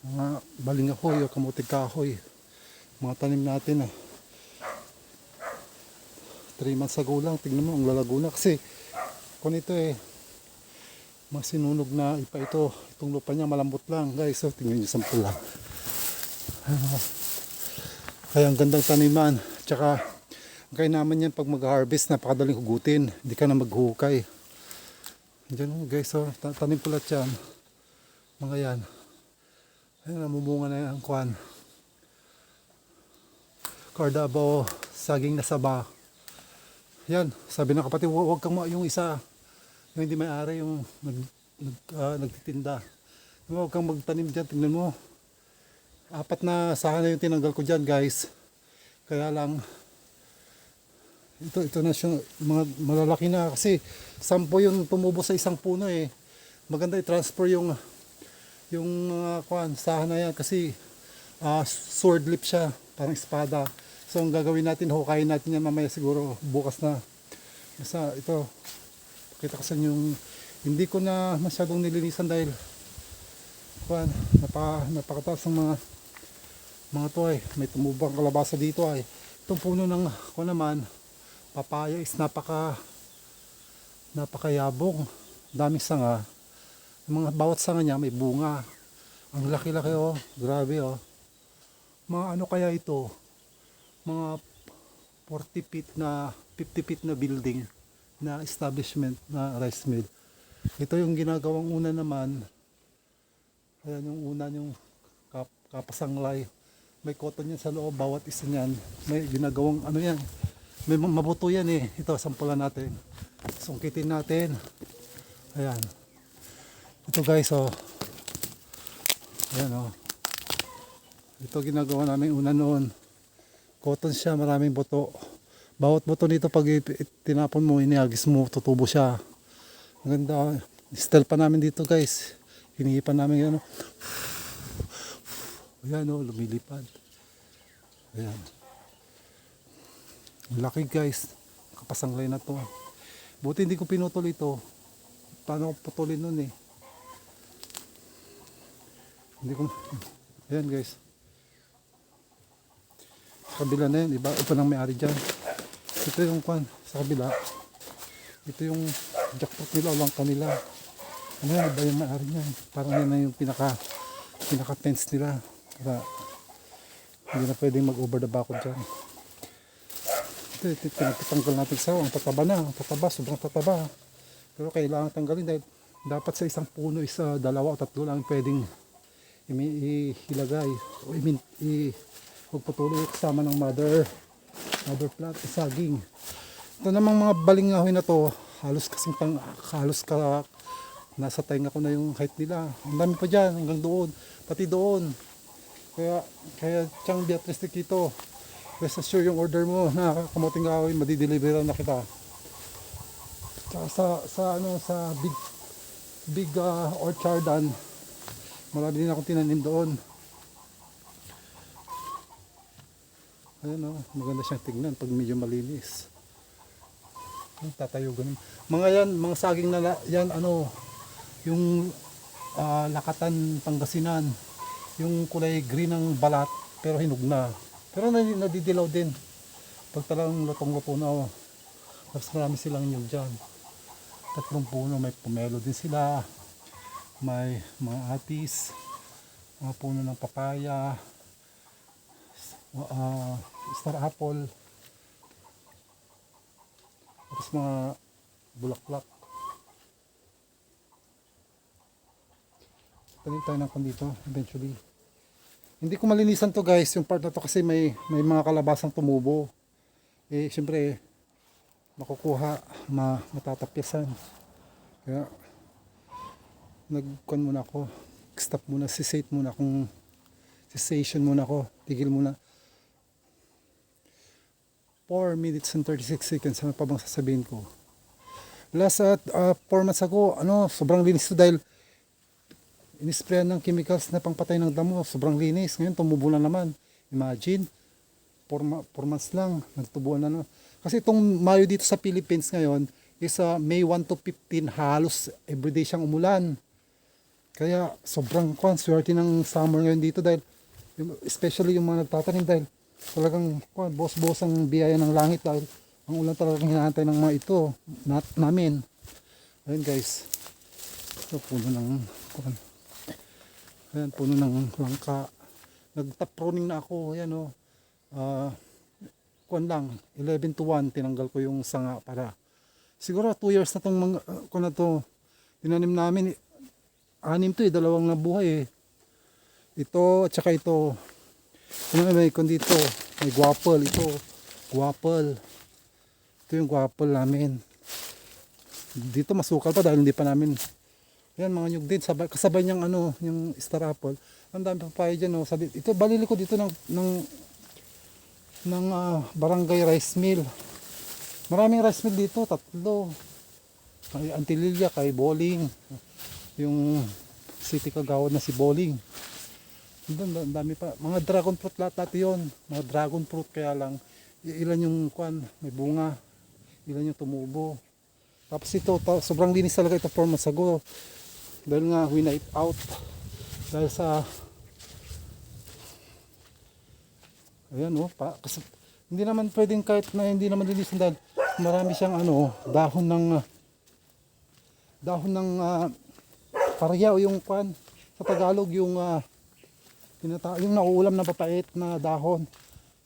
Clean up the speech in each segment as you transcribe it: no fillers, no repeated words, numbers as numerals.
mga balingahoy o kamuting kahoy, mga tanim natin 3 months ago lang, tignan mo ang lalago na kasi kung ito mga sinunog na ipa ito, itong lupa niya malambot lang guys, so tingnan niyo sampol lang. Kaya ang gandang taniman, tsaka kaya naman yan pag mag-harvest napakadaling hugutin, hindi ka na maghukay. Diyan guys, so tanim ko lahat yan, mga yan. Ayun, namumunga na yung kwan. Cardabaw, saging na saba. Yan, sabi ng kapatid, huwag kang yung isa, yung hindi may-ari, yung nagtitinda. Huwag kang magtanim dyan, tingnan mo. 4 na sana yung tinanggal ko dyan guys. Kaya lang, ito na siya, mga malalaki na kasi 10 yung tumubo sa isang puno Maganda i-transfer yung kwan, sahan na yan kasi sword lip siya, parang espada. So ang gagawin natin, hukayin natin yan mamaya siguro bukas na. Basta ito, pakita ko sa inyo yung hindi ko na masyadong nilinisan dahil kwan, napakataas ng mga to may tumubang kalabasa dito Itong puno ng kwan naman, papaya is napakayabong, daming sanga. Yung mga bawat sanga niya may bunga. Ang laki-laki grabe Mga ano kaya ito? Mga 40 feet na 50 feet na building na establishment na rice mill. Ito yung ginagawang una naman. Ayan yung una yung kapasanglay. May cotton yan sa loob, bawat isa niyan. May ginagawang ano yan. May mabuto yan Ito, sampulan natin. Sungkitin natin. Ayan. Ito guys Ayan Ito ginagawa namin una noon. Cotton siya, maraming buto. Bawat buto nito pag tinapon mo, iniagis mo, tutubo siya. Ang ganda. Style pa namin dito guys. Hinihipan namin Ayan lumilipad. Ayan. Laki guys. Kapasanglay na to. Buti hindi ko pinutol ito. Paano ko putulin nun Hindi ko. Ayan guys. Sa kabila na yan. Iba nang may-ari dyan. Ito yung kwan. Sa kabila. Ito yung jackpot nila. Ulang kanila. Ano yan? Iba yung may-ari niyan. Parang yan na yung pinaka-tense nila. Para hindi na pwedeng mag-over the back dyan. Ito pinagtatanggal natin sa ang tataba na. Ang tataba. Sobrang tataba. Pero kailangan tanggalin dahil dapat sa isang puno is 2 o 3 lang pwedeng ilagay o pagpatuloy kasama ng mother plant saging. Ito namang mga balingahoy na to halos nasa tainga ko na yung height nila. Ang dami pa dyan hanggang doon, pati doon. Kaya Chang Beatrice Tikito, rest assured yung order mo na kamuting kahoy madideliveran na kita. Tsaka sa big orchardan, marami din akong tinanim doon. Ayan maganda siyang tignan pag medyo malinis. Tatayo ganun. Mga yan, mga saging na yan, yung Lakatan, Pangasinan. Yung kulay green ng balat, pero hinog na. Pero nadidilaw din. Pag talagang lutong-luto na tapos marami silang nyug dyan. 3 puno, may pomelo din sila. May mga atis, mga puno ng papaya, star apple, tapos mga bulaklak. Tanim tayo ng dito eventually. Hindi ko malinisan to guys, yung part na to kasi may mga kalabasang tumubo. Siyempre makukuha, matatapyasan. Kaya nagkon muna ako, stop muna, cessation muna ako, tigil muna. 4 minutes and 36 seconds, ano pa bang sasabihin ko? Last 4 months ago, sobrang linis to dahil inisprayan ng chemicals na pangpatay ng damo, sobrang linis. Ngayon tumubo na naman. Imagine, 4 months lang, nagtubuan na. Kasi itong Mayo dito sa Philippines ngayon is May 1 to 15, halos everyday siyang umulan. Kaya sobrang swerte ng summer ngayon dito dahil especially yung mga nagtatanim dahil talagang boss ang biyaya ng langit dahil ang ulan talagang hinahantay ng mga ito namin. Ayun guys. Ito puno ng ayan, puno ng langka. Nag-top pruning na ako. Ayan o. Lang 11 to 1 tinanggal ko yung sanga para siguro 2 years na tong mga na to tinanim namin. 6 to dalawang nabuhay ito at saka ito may kon dito may guapel ito yung guapel namin dito masukal pa dahil hindi pa namin yan mga nyug din kasabay niyang yung star apple ang dami papaya dyan sabi ito balili ko dito ng barangay rice mill. Maraming rice mill dito, 3. Kay Antililla, kay Boling. Yung City Kagawad na si Boling. Doon, dami pa. Mga dragon fruit lahat yun. Mga dragon fruit kaya lang. Ilan yung may bunga. Ilan yung tumubo. Tapos ito, sobrang linis talaga ito for Masago. Dahil nga, winipe out. Dahil sa ayan kasi hindi naman pwedeng kahit na hindi naman linisin dahil marami siyang dahon ng parya o yung sa Tagalog yung yung nauulam na papait na dahon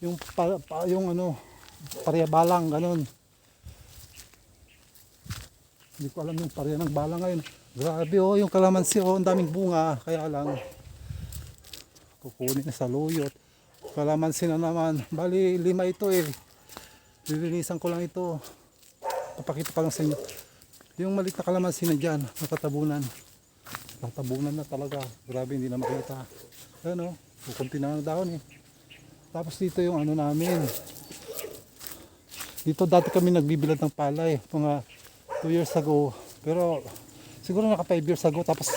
yung parya balang ganun. Hindi ko alam yung parya ng balang ngayon. Grabe yung kalamansi ang daming bunga kaya lang kukunin na sa luyot. Kalamansi na naman. Bali 5 ito lilinisan ko lang ito. Papakita pa lang sa inyo. Yung maliit na kalamansi na dyan, nakatabunan. Natabunan na talaga. Grabe hindi na makita. Ayan kukunti na ang dahon Tapos dito yung namin. Dito dati kami nagbibilad ng palay. Mga 2 years ago. Pero siguro naka 5 years ago. Tapos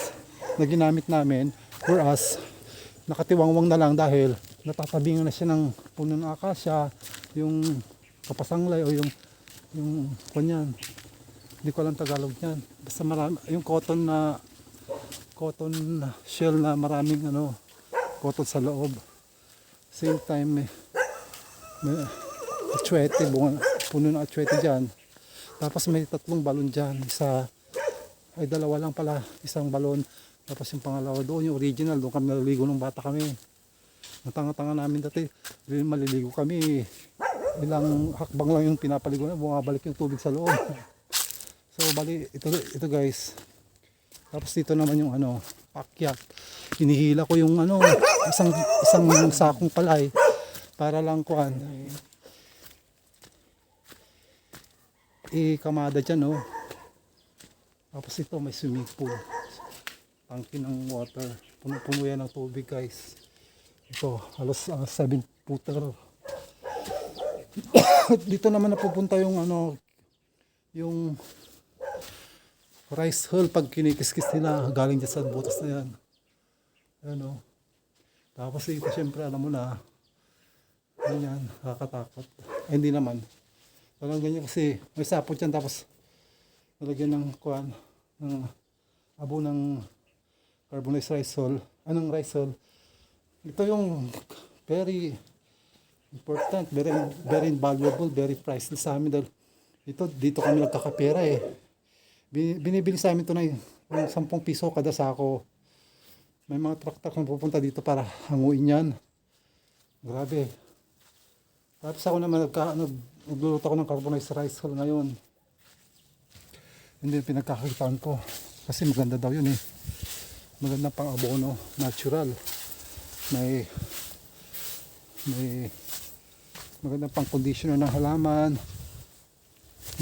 naginamit namin. Whereas nakatiwangwang na lang dahil natatabingan na siya ng puno ng akasya, yung kapasanglay o yung kanyan. Hindi ko alam Tagalog niyan. Basta marami, yung cotton shell na maraming cotton sa loob. Same time may atsuete, puno ng atsuete dyan. Tapos may 3 balon dyan. Ay 2 lang pala, isang balon. Tapos yung pangalawa doon, yung original, doon kami naliligo nung bata kami. Natanga-tanga namin dati, maliligo kami. Ilang hakbang lang yung pinapaligo na, bumabalik yung tubig sa loob. So bali, ito guys. Tapos dito naman yung pakyat. Hinihila ko yung isang sakong palay para lang kamada dyan Tapos ito may swimming pool. Tangke ng water. Puno-puno yan ng tubig guys. Ito, halos 7 footer. Dito naman napupunta yung yung rice hull pag kinikis-kis nila galing dyan sa butas na yan. Tapos ito syempre alam mo na ganyan, nakakatakot. Ay, hindi naman. Parang ganyan kasi may sapot yan tapos nalagyan ng ng abo ng carbonized rice hull. Anong rice hull? Ito yung very important, very valuable, very priceless sa amin dahil dito kami nagkakapera Binibili sa amin ito ng 10 piso kada sako. May mga truck na pupunta dito para hanguin yan. Grabe. Tapos ako naman nagluluto ako ng carbonized rice hull ngayon. Hindi pinagkakakitaan ko. Kasi maganda daw yun Maganda pang abono, natural. May magandang pang conditioner ng halaman,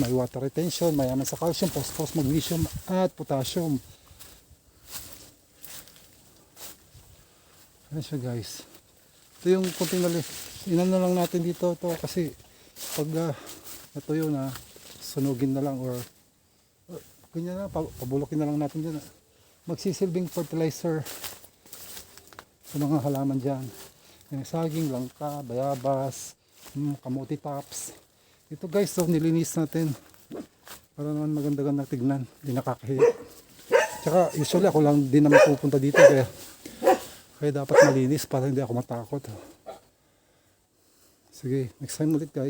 may water retention, mayaman sa calcium, phosphorus, magnesium at potassium. Ayan siya guys. Ito yung kunting inano lang natin dito kasi pag natuyo na sunugin na lang or ganyan na, pabulokin na lang natin dyan magsisilbing fertilizer sa mga halaman dyan. Yung saging, langka, bayabas, kamuti tops. Ito guys, nilinis natin para naman maganda-ganda tignan. Hindi nakakahiya. Tsaka usually ako lang din naman pupunta dito kaya dapat malinis para hindi ako matakot. Sige, next time ulit guys.